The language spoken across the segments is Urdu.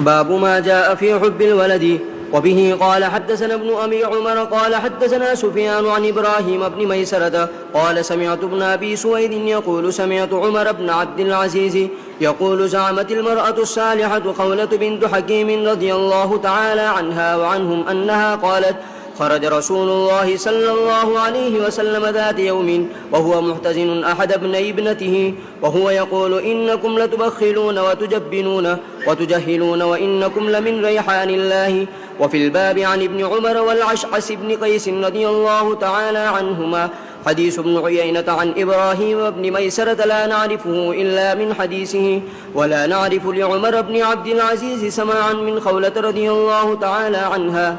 باب ما جاء في حب الولد. وبه قال حدثنا ابن أبي عمر قال حدثنا سفيان عن إبراهيم بن ميسرة قال سمعت ابن أبي سويد يقول سمعت عمر بن عبد العزيز يقول زعمت المرأة الصالحة خولة بنت حكيم رضي الله تعالى عنها وعنهم أنها قالت خرج رسول الله صلى الله عليه وسلم ذات يوم وهو محتزن أحد ابني ابنته وهو يقول إنكم لتبخلون وتجبنون وتجهلون وإنكم لمن ريحان الله. وفي الباب عن ابن عمر والعشعث بن قيس رضي الله تعالى عنهما حديث ابن عيينة عن إبراهيم بن ميسرة لا نعرفه إلا من حديثه ولا نعرف لعمر بن عبد العزيز سماعا من خولة رضي الله تعالى عنها.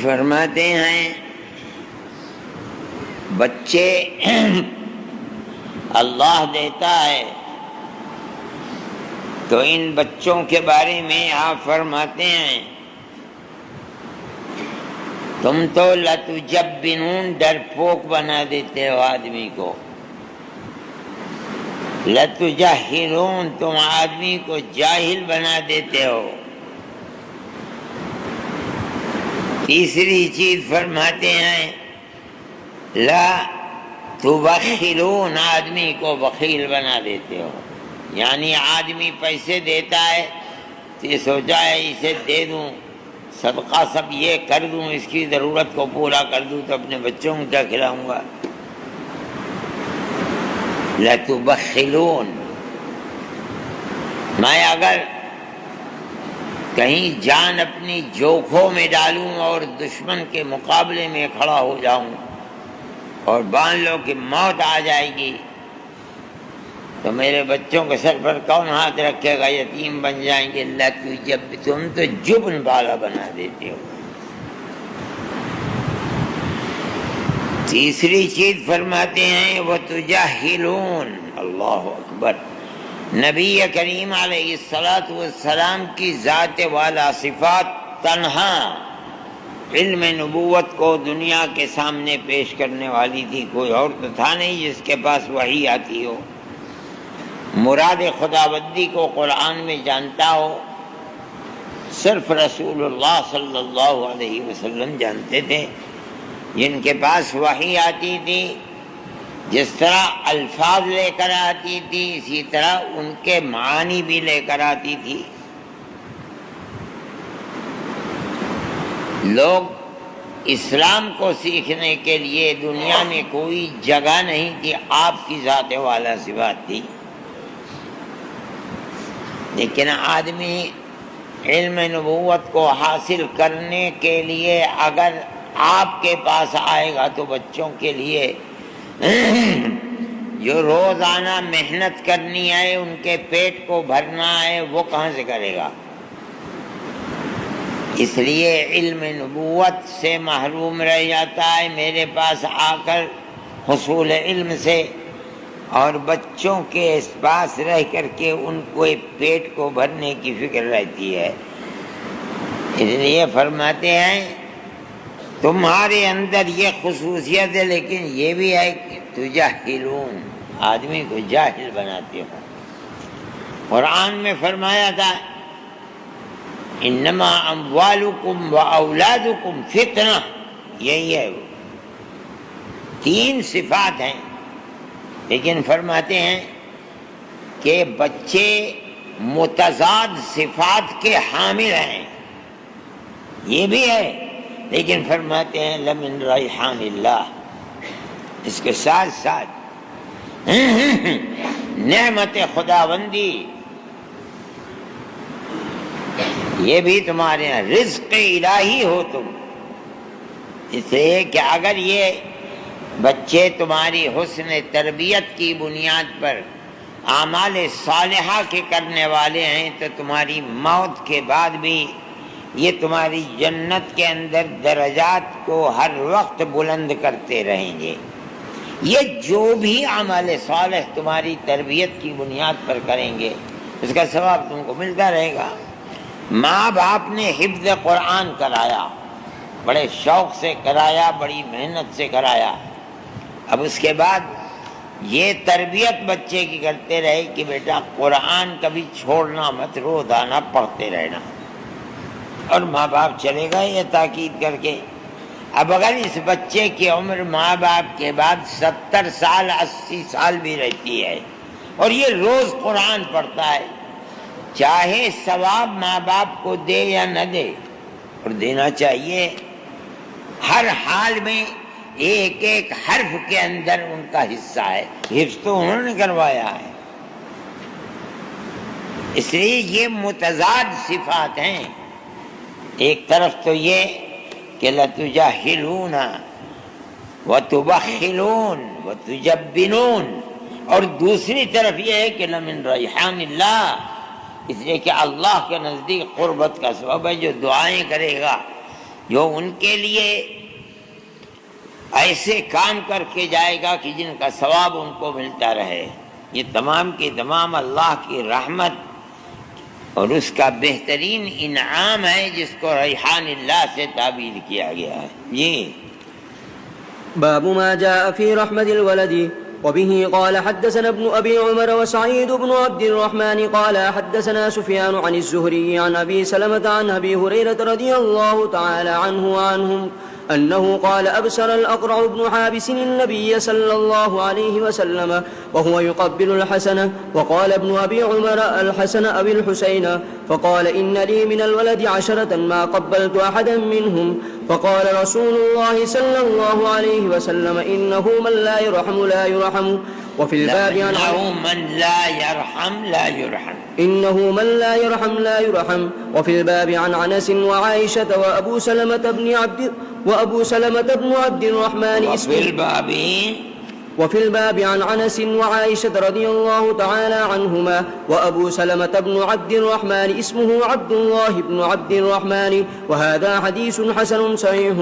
فرماتے ہیں بچے اللہ دیتا ہے تو ان بچوں کے بارے میں آپ فرماتے ہیں تم تو لتجبنون ڈرپوک بنا دیتے ہو آدمی کو، لتجہلون تم آدمی کو جاہل بنا دیتے ہو. تیسری چیز فرماتے ہیں لا تبخلون آدمی کو بخیل بنا دیتے ہو، یعنی آدمی پیسے دیتا ہے تو یہ سوچا ہے اسے دے دوں صدقہ سب یہ کر دوں اس کی ضرورت کو پورا کر دوں تو اپنے بچوں کو کیا کھلاؤں گا. لا تبخلون میں اگر کہیں جان اپنی جوکھوں میں ڈالوں اور دشمن کے مقابلے میں کھڑا ہو جاؤں اور باندھ لو کہ موت آ جائے گی تو میرے بچوں کے سر پر کون ہاتھ رکھے گا، یتیم بن جائیں گے. تم تو جبن بالا بنا دیتے ہو. تیسری چیز فرماتے ہیں وہ تجاہلون. اللہ اکبر. نبی کریم علیہ الصلاۃ والسلام کی ذات والا صفات تنہا علم نبوت کو دنیا کے سامنے پیش کرنے والی تھی، کوئی اور تو تھا نہیں جس کے پاس وحی آتی ہو. مراد خداوندی کو قرآن میں جانتا ہو صرف رسول اللہ صلی اللہ علیہ وسلم جانتے تھے. جن کے پاس وحی آتی تھی جس طرح الفاظ لے کر آتی تھی اسی طرح ان کے معانی بھی لے کر آتی تھی. لوگ اسلام کو سیکھنے کے لیے دنیا میں کوئی جگہ نہیں تھی، آپ کی ذات والا صفات تھی. لیکن آدمی علم نبوت کو حاصل کرنے کے لیے اگر آپ کے پاس آئے گا تو بچوں کے لیے جو روزانہ محنت کرنی ہے ان کے پیٹ کو بھرنا ہے وہ کہاں سے کرے گا. اس لیے علم نبوت سے محروم رہ جاتا ہے میرے پاس آ کر حصول علم سے، اور بچوں کے پاس رہ کر کے ان کو پیٹ کو بھرنے کی فکر رہتی ہے. اس لیے فرماتے ہیں تمہارے اندر یہ خصوصیت ہے لیکن یہ بھی ہے کہ تجاہلون آدمی کو جاہل بناتے ہو. قرآن میں فرمایا تھا انما اموالکم و اولادکم فتنہ، یہی ہے وہ. 3 صفات ہیں لیکن فرماتے ہیں کہ بچے متضاد صفات کے حامل ہیں، یہ بھی ہے لیکن فرماتے ہیں لمن ریحان اللہ. اس کے ساتھ ساتھ نعمت خداوندی یہ بھی تمہارے یہاں رزق الہی ہو تم. اس لیے کہ اگر یہ بچے تمہاری حسن تربیت کی بنیاد پر اعمال صالحہ کے کرنے والے ہیں تو تمہاری موت کے بعد بھی یہ تمہاری جنت کے اندر درجات کو ہر وقت بلند کرتے رہیں گے. یہ جو بھی اعمال صالح تمہاری تربیت کی بنیاد پر کریں گے اس کا ثواب تم کو ملتا رہے گا. ماں باپ نے حفظ قرآن کرایا، بڑے شوق سے کرایا، بڑی محنت سے کرایا. اب اس کے بعد یہ تربیت بچے کی کرتے رہے کہ بیٹا قرآن کبھی چھوڑنا مت، روزانہ پڑھتے رہنا، اور ماں باپ چلے گئے یہ تاکید کر کے۔ اب اگر اس بچے کی عمر ماں باپ کے بعد 70 سال 80 سال بھی رہتی ہے اور یہ روز قرآن پڑھتا ہے، چاہے ثواب ماں باپ کو دے یا نہ دے، اور دینا چاہیے، ہر حال میں ایک ایک حرف کے اندر ان کا حصہ ہے، حفظ تو انہوں نے کروایا ہے۔ اس لیے یہ متضاد صفات ہیں، ایک طرف تو یہ کہ لَتُجَاهِلُونَ وَتُبَخِّلُونَ وَتُجَبِّنُونَ، اور دوسری طرف یہ ہے کہ لَمِن رَيْحَانِ اللَّهِ، اس لیے کہ اللہ کے نزدیک قربت کا سبب ہے، جو دعائیں کرے گا، جو ان کے لیے ایسے کام کر کے جائے گا کہ جن کا ثواب ان کو ملتا رہے، یہ تمام کی تمام اللہ کی رحمت اور اس کا بہترین انعام ہے، جس کو ریحان اللہ سے تعبیر کیا گیا ہے۔ جی باب ما جاء في رحمة الولد. وبه قال حدثنا ابن أبي عمر وسعيد بن عبد الرحمن قال حدثنا سفيان عن الزهري عن أبي سلمة عن أبي هريرة رضي الله تعالى عنه وعنهم أنه قال أبصر الأقرع بن حابس النبي صلى الله عليه وسلم وهو يقبل الحسن، وقال ابن أبي عمر الحسن أبي الحسين، فقال إن لي من الولد 10 ما قبلت أحدا منهم، فقال رسول الله صلى الله عليه وسلم إنه من لا يرحم لا يرحم. وفي الباب عن إنه من لا يرحم لا يرحم، إنه من لا يرحم لا يرحم. وفي الباب عن أنس وعائشة وأبو سلمة بن عبد الرحمن وفي الباب عن أنس وعائشة رضي الله تعالى عنهما وأبو سلمة بن عبد الرحمن اسمه عبد الله بن عبد الرحمن، وهذا حديث حسن صحيح.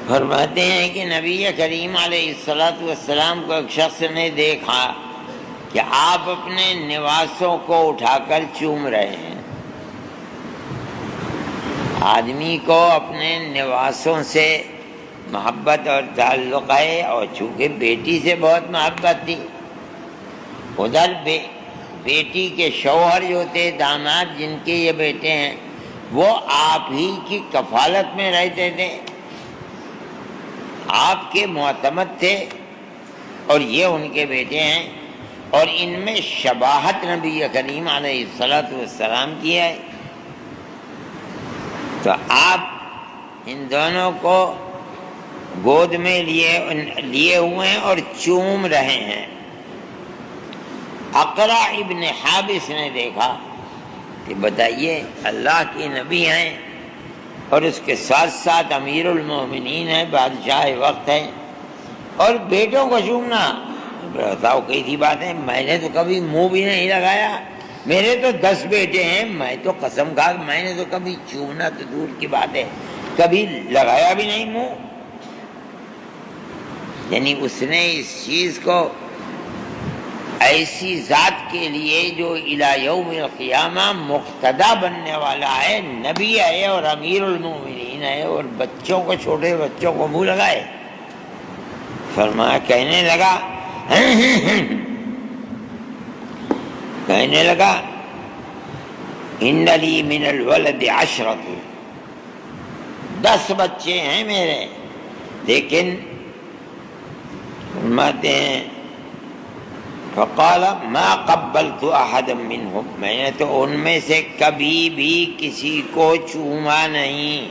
فرماتے ہیں کہ نبی کریم علیہ الصلوۃ والسلام کو ایک شخص نے دیکھا کہ آپ اپنے نواسوں کو اٹھا کر چوم رہے ہیں۔ آدمی کو اپنے نواسوں سے محبت اور تعلق ہے، اور چونکہ بیٹی سے بہت محبت تھی، ادھر بیٹی کے شوہر جو تھے، داماد جن کے یہ بیٹے ہیں، وہ آپ ہی کی کفالت میں رہتے تھے، آپ کے معتمد تھے، اور یہ ان کے بیٹے ہیں، اور ان میں شباہت نبی کریم علیہ الصلوۃ والسلام کی ہے۔ تو آپ ان دونوں کو گود میں لیے ہوئے ہیں اور چوم رہے ہیں۔ اقرع ابن حابس نے دیکھا کہ بتائیے اللہ کے نبی ہیں اور اس کے ساتھ ساتھ امیر المومنین ہیں، بادشاہ وقت ہیں، اور بیٹوں کو چومنا، بتاؤ کیسی بات ہے؟ میں نے تو کبھی منہ بھی نہیں لگایا، میرے تو 10 بیٹے ہیں، میں تو قسم کھا میں نے تو کبھی چومنا تو دور کی بات ہے، کبھی لگایا بھی نہیں منہ۔ یعنی اس نے اس چیز کو ایسی ذات کے لیے جو الی یوم القیامہ مقتدا بننے والا ہے، نبی ہے اور امیر المومنین ہے، اور بچوں کو، چھوٹے بچوں کو منہ لگائے۔ فرمایا، کہنے لگا ان لی من الولد 10، 10 بچے ہیں میرے، لیکن فرماتے ہیں فقال ما قبلت احدا منهم، میں نے تو ان میں سے کبھی بھی کسی کو چوما نہیں۔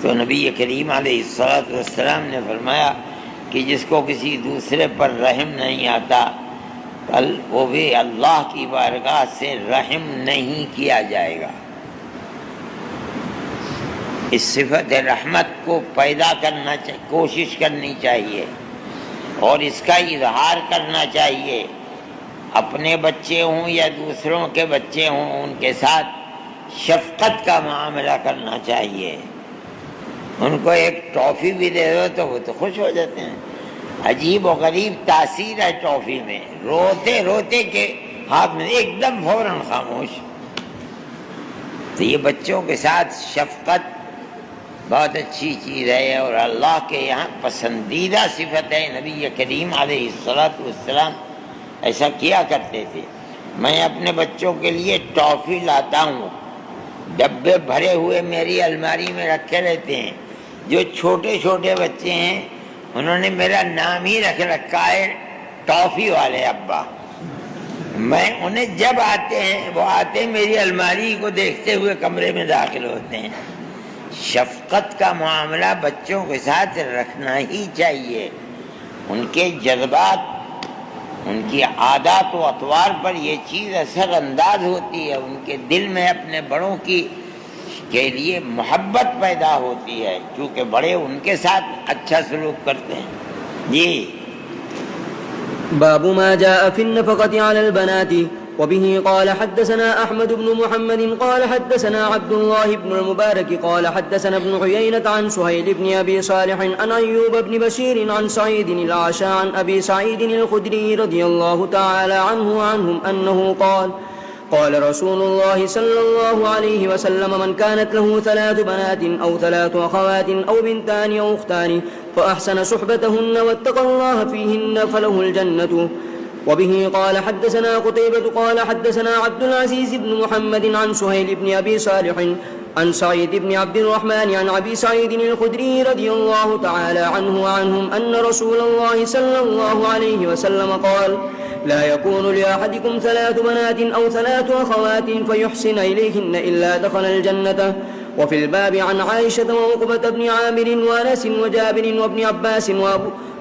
تو نبی کریم علیہ الصلوۃ والسلام نے فرمایا کہ جس کو کسی دوسرے پر رحم نہیں آتا، کل وہ بھی اللہ کی بارگاہ سے رحم نہیں کیا جائے گا۔ اس صفت رحمت کو پیدا کرنا کوشش کرنی چاہیے، اور اس کا اظہار کرنا چاہیے۔ اپنے بچے ہوں یا دوسروں کے بچے ہوں، ان کے ساتھ شفقت کا معاملہ کرنا چاہیے۔ ان کو ایک ٹافی بھی دے دو تو وہ تو خوش ہو جاتے ہیں۔ عجیب و غریب تاثیر ہے ٹافی میں، روتے روتے کے ہاتھ میں ایک دم فوراً خاموش۔ تو یہ بچوں کے ساتھ شفقت بہت اچھی چیز ہے اور اللہ کے یہاں پسندیدہ صفت ہے۔ نبی کریم علیہ السلام ایسا کیا کرتے تھے۔ میں اپنے بچوں کے لیے ٹافی لاتا ہوں، ڈبے بھرے ہوئے میری الماری میں رکھے رہتے ہیں۔ جو چھوٹے چھوٹے بچے ہیں انہوں نے میرا نام ہی رکھ رکھا ہے ٹافی والے ابا۔ میں انہیں جب آتے ہیں وہ آتے ہیں میری الماری کو دیکھتے ہوئے کمرے میں داخل ہوتے ہیں۔ شفقت کا معاملہ بچوں کے ساتھ رکھنا ہی چاہیے۔ ان کے جذبات، ان کی عادات و اطوار پر یہ چیز اثر انداز ہوتی ہے، ان کے دل میں اپنے بڑوں کے لیے محبت پیدا ہوتی ہے، کیونکہ بڑے ان کے ساتھ اچھا سلوک کرتے ہیں۔ جی باب ما جاء في النفقة على البنات وبه قال حدثنا أحمد بن محمد قال حدثنا عبد الله بن المبارك قال حدثنا ابن عيينة عن سهيل بن أبي صالح عن أيوب بن بشير عن سعيد العشاء عن أبي سعيد الخدري رضي الله تعالى عنه وعنهم أنه قال رسول الله صلى الله عليه وسلم من كانت له 3 بنات أو 3 أخوات أو بنتان أو أختان فأحسن صحبتهن واتقى الله فيهن فله الجنة. وبه قال حدثنا قتيبة قال حدثنا عبد العزيز بن محمد عن سهيل بن أبي صالح عن سعيد بن عبد الرحمن عن أبي سعيد الخدري رضي الله تعالى عنه وعنهم أن رسول الله صلى الله عليه وسلم قال لا يكون لأحدكم 3 بنات أو 3 أخوات فيحسن إليهن إلا دخل الجنة. وفي الباب عن عائشة وعقبة بن عامر وأنس وجابر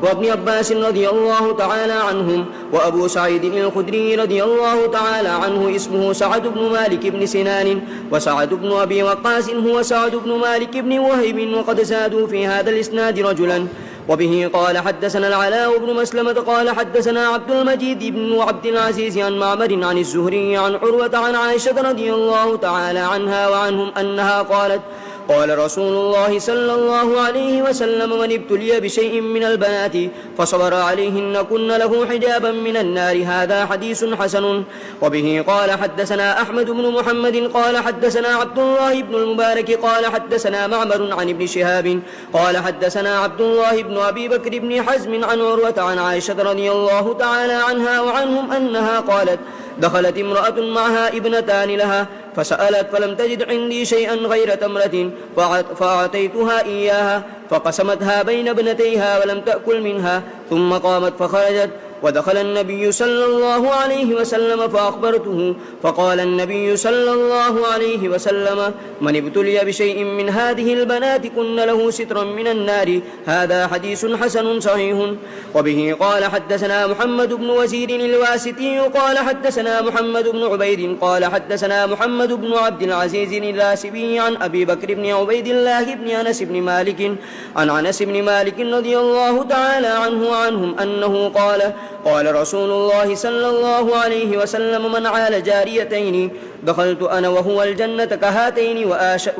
وابن عباس رضي الله تعالى عنهم وأبو سعيد الخدري رضي الله تعالى عنه اسمه سعد بن مالك بن سنان وسعد بن أبي وقاص هو سعد بن مالك بن وهب وقد زادوا في هذا الإسناد رجلا. وبه قال حدثنا العلاء بن مسلمة قال حدثنا عبد المجيد بن عبد العزيز عن معمر عن الزهري عن عروة عن عائشة رضي الله تعالى عنها وعنهم أنها قالت قال رسول الله صلى الله عليه وسلم من ابتلي بشيء من البنات فصبر عليهن كن له حجابا من النار. هذا حديث حسن. وبه قال حدثنا أحمد بن محمد قال حدثنا عبد الله بن المبارك قال حدثنا معمر عن ابن شهاب قال حدثنا عبد الله بن أبي بكر بن حزم عن عروة عن عائشة رضي الله تعالى عنها وعنهم أنها قالت دخلت امرأة معها ابنتان لها فسألت فلم تجد عندي شيئا غير تمرة فأعطيتها إياها فقسمتها بين ابنتيها ولم تأكل منها ثم قامت فخرجت. ودخل النبي صلى الله عليه وسلم فأخبرته فقال النبي صلى الله عليه وسلم من ابتلي بشيء من هذه البنات كن له سترا من النار. هذا حديث حسن صحيح. وبه قال حدثنا محمد بن وزير الواسطي قال حدثنا محمد بن عبيد قال حدثنا محمد بن عبد العزيز الراسبي عن أبي بكر بن عبيد الله بن أنس بن مالك عن أنس بن مالك رضي الله تعالى عنه وعنهم أنه قال رسول الله صلى الله عليه وسلم من عال جاريتين دخلت أنا وهو الجنة كهاتين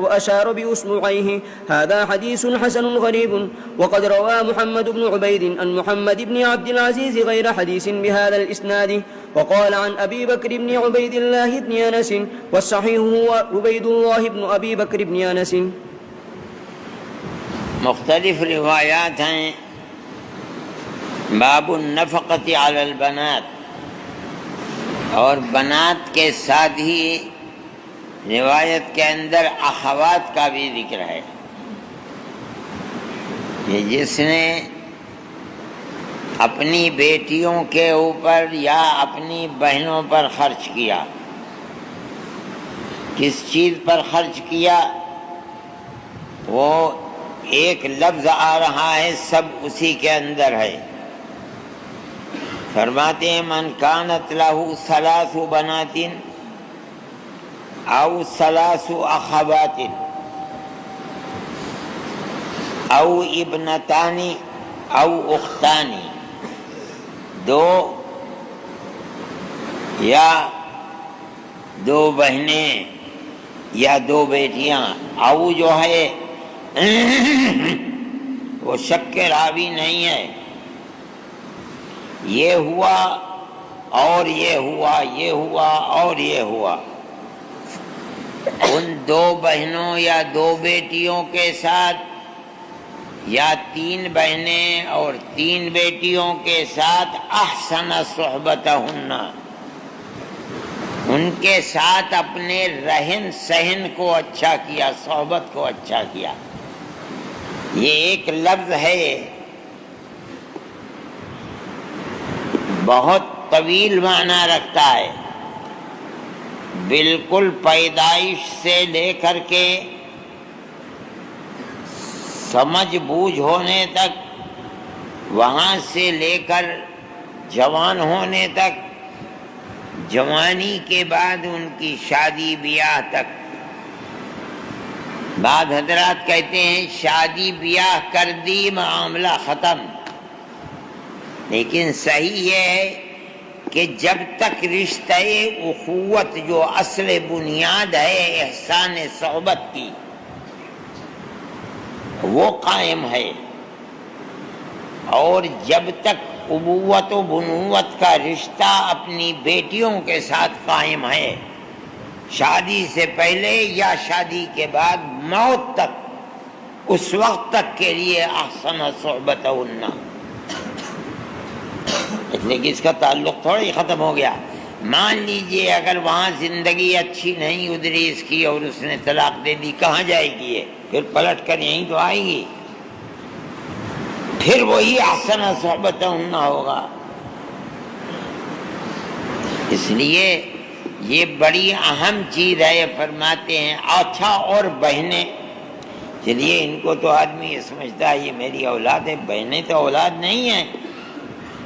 وأشار بأصبعيه. هذا حديث حسن غريب. وقد روى محمد بن عبيد عن محمد بن عبد العزيز غير حديث بهذا الإسناد. وقال عن أبي بكر بن عبيد الله بن أنس والصحيح هو عبيد الله بن أبي بكر بن أنس. مختلف روایات ہیں باب النفقۃ علی البنات، اور بنات کے ساتھ ہی روایت کے اندر اخوات کا بھی ذکر ہے کہ جس نے اپنی بیٹیوں کے اوپر یا اپنی بہنوں پر خرچ کیا، کس چیز پر خرچ کیا وہ ایک لفظ آ رہا ہے، سب اسی کے اندر ہے۔ فرماتے ہیں من کانت لہ 3 بنات او 3 اخوات او ابنتان او اختان، 2 یا 2 بہنیں یا 2 بیٹیاں، او جو ہے وہ شک کے راوی نہیں ہے، یہ ہوا اور یہ ہوا، یہ ہوا اور یہ ہوا، ان دو بہنوں یا دو بیٹیوں کے ساتھ یا تین بہنیں اور تین بیٹیوں کے ساتھ احسن صحبتہن، ان کے ساتھ اپنے رہن سہن کو اچھا کیا، صحبت کو اچھا کیا۔ یہ ایک لفظ ہے بہت طویل معنی رکھتا ہے، بالکل پیدائش سے لے کر کے سمجھ بوجھ ہونے تک، وہاں سے لے کر جوان ہونے تک، جوانی کے بعد ان کی شادی بیاہ تک۔ بعض حضرات کہتے ہیں شادی بیاہ کر دی معاملہ ختم، لیکن صحیح یہ ہے کہ جب تک رشتہ اخوت جو اصل بنیاد ہے احسان صحبت کی وہ قائم ہے، اور جب تک ابوت و بنوت کا رشتہ اپنی بیٹیوں کے ساتھ قائم ہے، شادی سے پہلے یا شادی کے بعد موت تک، اس وقت تک کے لیے احسن صحبتہن، اس لیے کہ اس کا تعلق تھوڑا ہی ختم ہو گیا۔ مان لیجئے اگر وہاں زندگی اچھی نہیں گزری اس کی اور اس نے طلاق دے دی، کہاں جائے گی یہ؟ پھر پلٹ کر یہیں تو آئے گی، پھر وہی احسن صحبتہن ہوگا۔ اس لیے یہ بڑی اہم چیز ہے۔ فرماتے ہیں اچھا اور بہنیں، چلیے ان کو تو آدمی یہ سمجھتا ہے یہ میری اولاد ہے، بہنیں تو اولاد نہیں ہیں۔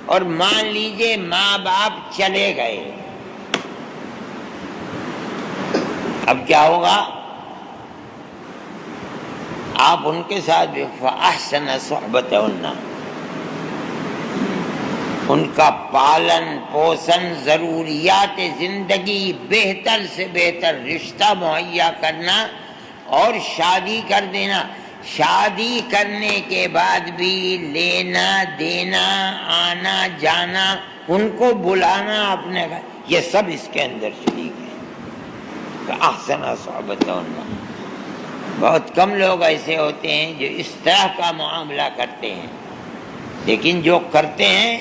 اور مان لیجئے ماں باپ چلے گئے، اب کیا ہوگا؟ آپ ان کے ساتھ بھی فَأَحْسَنَ صُحْبَتَهُنَّ، ان کا پالن پوشن، ضروریات زندگی، بہتر سے بہتر رشتہ مہیا کرنا اور شادی کر دینا۔ شادی کرنے کے بعد بھی لینا دینا، آنا جانا، ان کو بلانا اپنے گھر، یہ سب اس کے اندر شریک ہے۔ احسن صحبتہن، بہت کم لوگ ایسے ہوتے ہیں جو اس طرح کا معاملہ کرتے ہیں، لیکن جو کرتے ہیں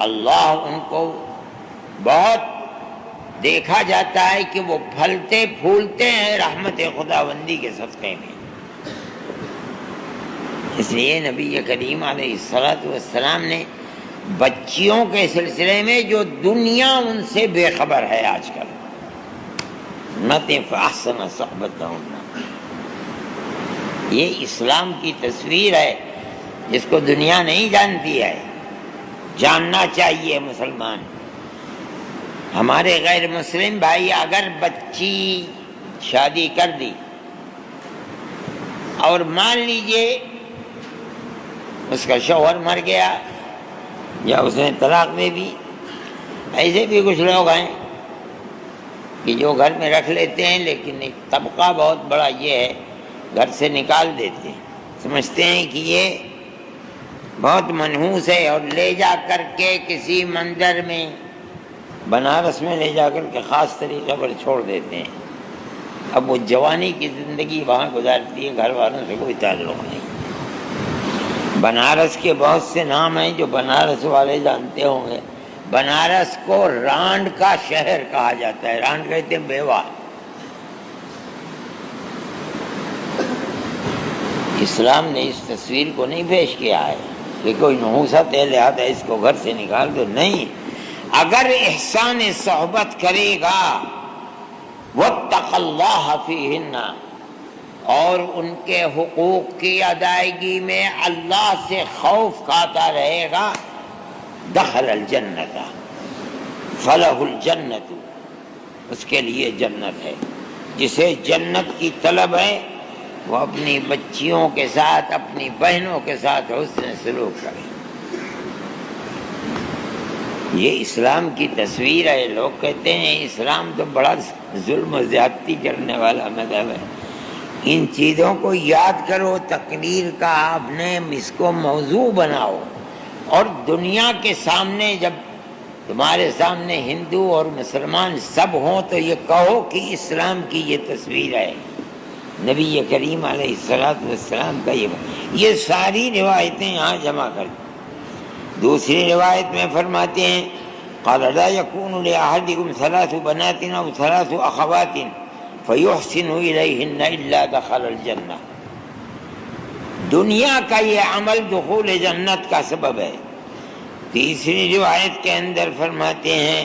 اللہ ان کو بہت دیکھا جاتا ہے کہ وہ پھلتے پھولتے ہیں رحمت خداوندی کے صدقے میں۔ اس لیے نبی کریم علیہ السلام نے بچیوں کے سلسلے میں جو دنیا ان سے بے خبر ہے آج کل، فَأَحْسَنَ صُحْبَتَهُنَّ، یہ اسلام کی تصویر ہے جس کو دنیا نہیں جانتی ہے، جاننا چاہیے مسلمان۔ ہمارے غیر مسلم بھائی اگر بچی شادی کر دی اور مان لیجئے اس کا شوہر مر گیا یا اس نے طلاق دے دی، ایسے بھی کچھ لوگ ہیں کہ جو گھر میں رکھ لیتے ہیں لیکن ایک طبقہ بہت بڑا یہ ہے گھر سے نکال دیتے ہیں، سمجھتے ہیں کہ یہ بہت منحوس ہے، اور لے جا کر کے کسی منظر میں بنارس میں لے جا کر کے خاص طریقے پر چھوڑ دیتے ہیں۔ اب وہ جوانی کی زندگی وہاں گزارتی ہے، گھر والوں سے کوئی تعلق نہیں۔ بنارس کے بہت سے نام ہیں جو بنارس والے جانتے ہوں گے۔ بنارس کو رانڈ کا شہر کہا جاتا ہے، رانڈ کہتے ہیں بیوہ۔ اسلام نے اس تصویر کو نہیں پیش کیا ہے کہ کوئی نحوست ہے لہذا اس کو گھر سے نکال دو، نہیں۔ اگر احسان صحبت کرے گا واتق اللہ فیہن، اور ان کے حقوق کی ادائیگی میں اللہ سے خوف کھاتا رہے گا، دخل الجنت، فلہ الجنت، اس کے لیے جنت ہے۔ جسے جنت کی طلب ہے وہ اپنی بچیوں کے ساتھ، اپنی بہنوں کے ساتھ حسن سلوک کرے۔ یہ اسلام کی تصویر ہے۔ لوگ کہتے ہیں اسلام تو بڑا ظلم و زیادتی کرنے والا مذہب ہے۔ ان چیزوں کو یاد کرو، تقریر کا آپ نے اس کو موضوع بناؤ، اور دنیا کے سامنے جب تمہارے سامنے ہندو اور مسلمان سب ہوں تو یہ کہو کہ اسلام کی یہ تصویر ہے، نبی کریم علیہ السلام کا یہ ساری روایتیں یہاں جمع کر دیں۔ دوسری روایت میں فرماتے ہیں قال لا يكون لأحدكم 3 بنات أو 3 أخوات فيحسن إليهن إلا دخل الجنة۔ دنیا کا یہ عمل دخول جنت کا سبب ہے۔ تیسری روایت کے اندر فرماتے ہیں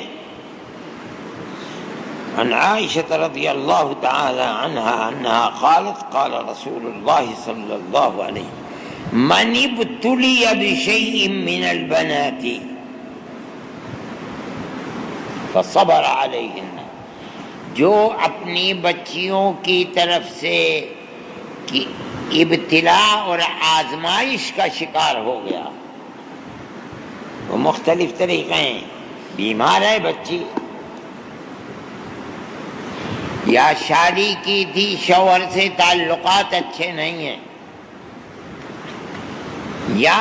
عن عائشة رضی اللہ تعالی عنها انها قالت قال رسول اللہ صلی اللہ علیہ وسلم من ابتلی بشیء من البنات فصبر علیہن، جو اپنی بچیوں کی طرف سے ابتلا اور آزمائش کا شکار ہو گیا، وہ مختلف طریقے ہیں، بیمار ہے بچی، یا شادی کی تھی شوہر سے تعلقات اچھے نہیں ہیں، یا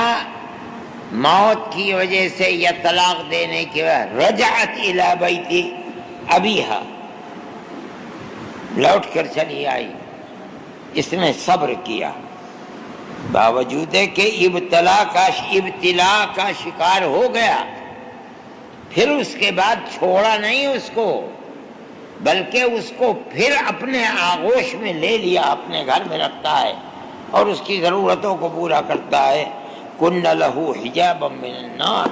موت کی وجہ سے یا طلاق دینے کی وجہ رجعت الی بیت ابیہا، لوٹ کر چلی آئی، اس نے صبر کیا باوجود ہے کہ ابتلا کا شکار ہو گیا، پھر اس کے بعد چھوڑا نہیں اس کو، بلکہ اس کو پھر اپنے آغوش میں لے لیا، اپنے گھر میں رکھتا ہے اور اس کی ضرورتوں کو پورا کرتا ہے۔ کن لہو حجابا من النار،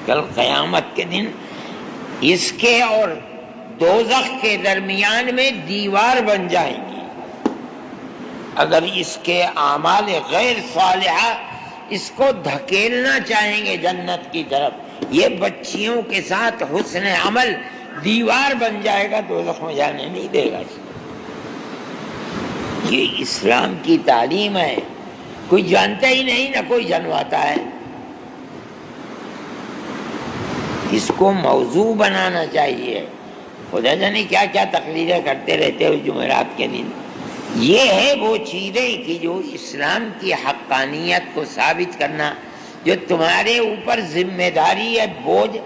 کل قیامت کے دن اس کے اور دوزخ کے درمیان میں دیوار بن جائیں گی اگر اس کے اعمال غیر صالحہ اس کو دھکیلنا چاہیں گے جنت کی طرف، یہ بچیوں کے ساتھ حسن عمل دیوار بن جائے گا، دوزخ میں جانے نہیں دے گا۔ یہ اسلام کی تعلیم ہے، کوئی جانتا ہی نہیں نہ کوئی جنواتا ہے، اس کو موضوع بنانا چاہیے۔ خدا جانے کیا کیا تقریریں کرتے رہتے ہو جمعرات کے دن، یہ ہے وہ چیزیں کہ جو اسلام کی حقانیت کو ثابت کرنا، جو تمہارے اوپر ذمہ داری ہے، بوجھ،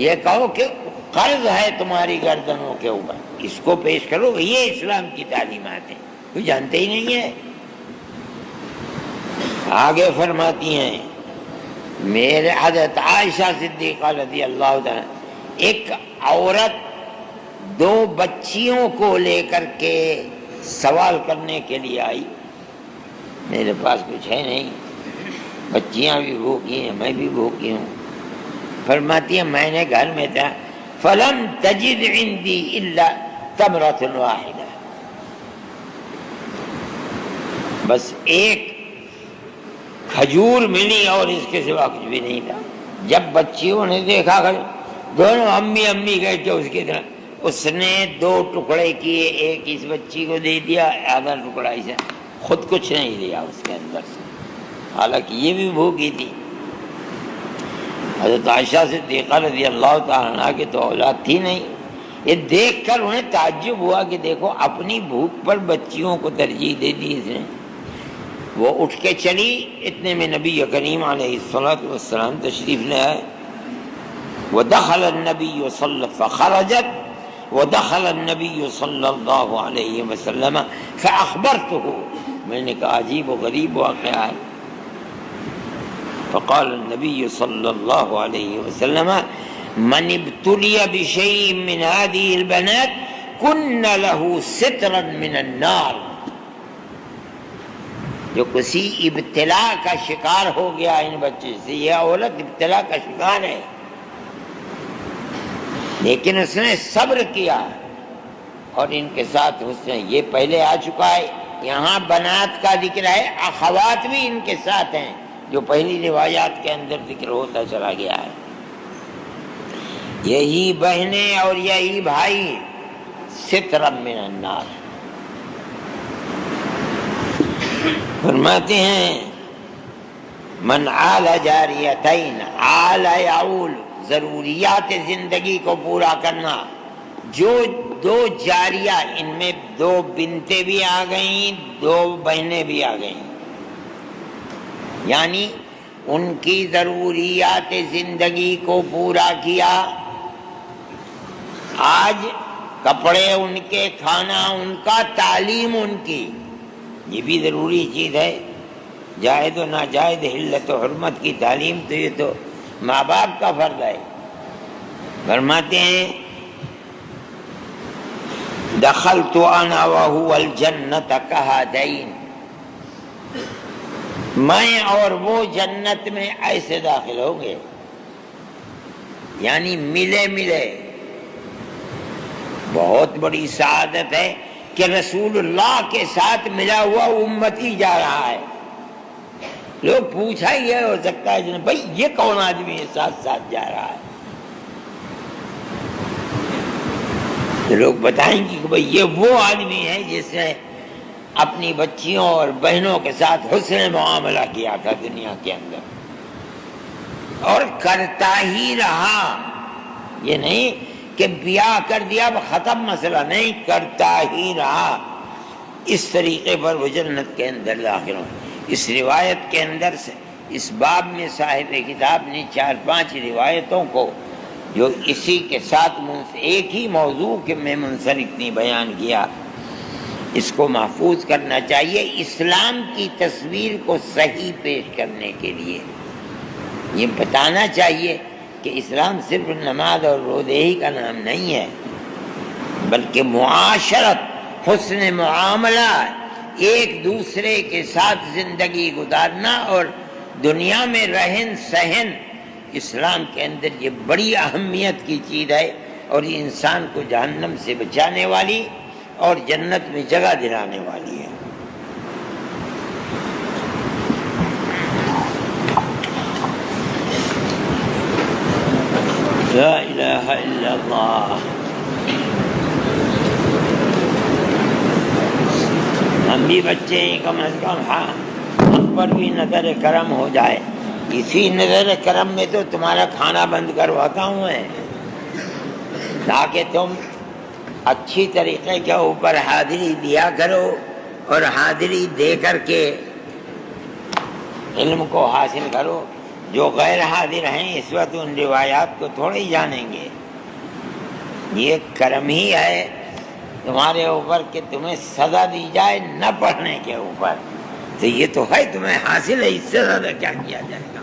یہ کہو کہ قرض ہے تمہاری گردنوں کے اوپر، اس کو پیش کرو، یہ اسلام کی تعلیمات ہیں، کوئی جانتے ہی نہیں ہے۔ آگے فرماتی ہیں میرے حضرت عائشہ صدیقہ رضی اللہ تعالی، ایک عورت 2 بچیوں کو لے کر کے سوال کرنے کے لیے آئی، میرے پاس کچھ ہے نہیں، بچیاں بھی بھوکی ہیں، میں بھی بھوکی ہوں، فرماتی ہے میں نے گھر میں تھا فلم تجد عندی الا تمرۃ واحدہ، بس ایک کھجور ملی اور اس کے سوا کچھ بھی نہیں تھا۔ جب بچیوں نے دیکھا دونوں امی امی گئے کہ اس کی طرح، اس نے 2 ٹکڑے کیے، ایک اس بچی کو دے دیا، آدھا ٹکڑا اسے، خود کچھ نہیں لیا اس کے اندر سے، حالانکہ یہ بھی بھوکی تھی۔ حضرت عائشہ صدیقہ رضی اللہ تعالیٰ عنہ کی تو اولاد تھی نہیں، یہ دیکھ کر انہیں تعجب ہوا کہ دیکھو اپنی بھوک پر بچیوں کو ترجیح دے دی اس نے۔ وہ اٹھ کے چلی، اتنے میں نبی کریم علیہ السلام تشریف لے آئے، ودخل النبی فخرجت ودخل النبی صلی اللہ علیہ وسلم فاخبرته، میں نے کہا عجیب و غریب واقعہ ہے۔ فقال النبی صلی اللہ علیہ وسلم من ابتلی بشیء من هذه البنات کن له سترا من النار، جو کسی ابتلا کا شکار ہو گیا ان بچے سے، یہ عورت ابتلا کا شکار ہے، لیکن اس نے صبر کیا اور ان کے ساتھ حسن، یہ پہلے آ چکا ہے، یہاں بنات کا ذکر ہے، اخوات بھی ان کے ساتھ ہیں، جو پہلی روایات کے اندر ذکر ہوتا چلا گیا ہے۔ یہی بہنیں اور یہی بھائی سترا من النار۔ فرماتے ہیں من عال جاریتین، عال یعول، ضروریات زندگی کو پورا کرنا، جو 2 جاریہ، ان میں 2 بنتیں بھی آ گئیں، 2 بہنیں بھی آ گئیں، یعنی ان کی ضروریات زندگی کو پورا کیا. آج کپڑے ان کے، کھانا ان کا، تعلیم ان کی، یہ بھی ضروری چیز ہے. جائز و ناجائز، حلت و حرمت کی تعلیم تو یہ تو ماں باپ کا فرض ہے. فرماتے ہیں دخلت انا وهو الجنت كهاتين، میں اور وہ جنت میں ایسے داخل ہوں گے، یعنی ملے ملے. بہت بڑی سعادت ہے کہ رسول اللہ کے ساتھ ملا ہوا امتی جا رہا ہے. لوگ پوچھا ہی ہے، ہو سکتا ہے بھائی یہ کون آدمی ہے ساتھ ساتھ جا رہا ہے، تو لوگ بتائیں گے کہ بھائی یہ وہ آدمی ہے جس نے اپنی بچیوں اور بہنوں کے ساتھ حسن معاملہ کیا تھا دنیا کے اندر، اور کرتا ہی رہا. یہ نہیں کہ بیاہ کر دیا اب ختم مسئلہ، نہیں، کرتا ہی رہا. اس طریقے پر وہ جنت کے اندر داخل ہوں. اس روایت کے اندر سے اس باب میں صاحب کتاب نے 4-5 روایتوں کو جو اسی کے ساتھ ایک ہی موضوع کے میں منسلک نہیں بیان کیا، اس کو محفوظ کرنا چاہیے اسلام کی تصویر کو صحیح پیش کرنے کے لیے. یہ بتانا چاہیے کہ اسلام صرف نماز اور روزے کا نام نہیں ہے، بلکہ معاشرت، حسن معاملہ، ایک دوسرے کے ساتھ زندگی گزارنا اور دنیا میں رہن سہن، اسلام کے اندر یہ بڑی اہمیت کی چیز ہے، اور یہ انسان کو جہنم سے بچانے والی اور جنت میں جگہ دلانے والی ہے. لا الہ الا اللہ. ہم بھی بچے ہیں، کم از کم ہاں ہم پر بھی نظر کرم ہو جائے. اسی نظر کرم میں تو تمہارا کھانا بند کرواتا ہوں میں، تاکہ تم اچھی طریقے کے اوپر حاضری دیا کرو، اور حاضری دے کر کے علم کو حاصل کرو. جو غیر حاضر ہیں اس وقت ان روایات کو تھوڑے ہی جانیں گے. یہ کرم ہی ہے تمہارے اوپر کہ تمہیں سزا دی جائے نہ پڑھنے کے اوپر، تو یہ تو ہے تمہیں حاصل ہے، اس سے زیادہ کیا کیا جائے گا.